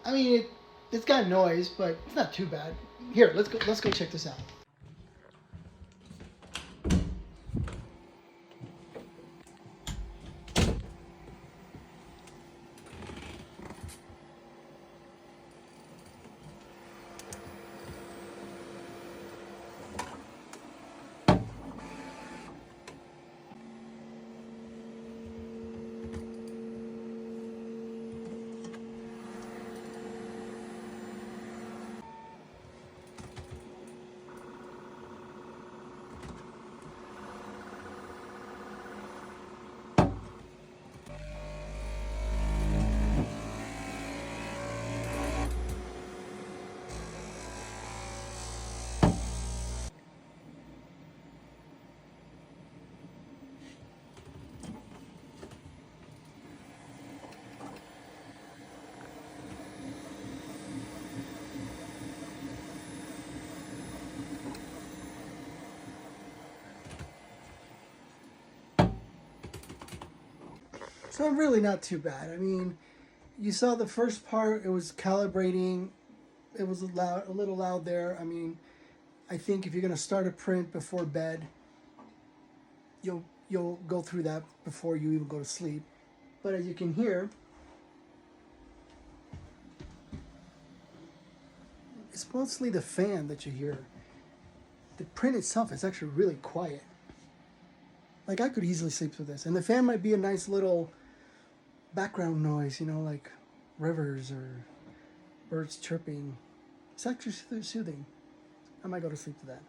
I mean, it's got noise, but it's not too bad. Here, let's go check this out. So really not too bad. I mean, you saw the first part, it was calibrating. It was a little loud there. I mean, I think if you're going to start a print before bed, you'll go through that before you even go to sleep. But as you can hear, it's mostly the fan that you hear. The print itself is actually really quiet. Like, I could easily sleep with this. And the fan might be a nice little background noise, you know, like rivers or birds chirping. It's actually soothing. I might go to sleep to that.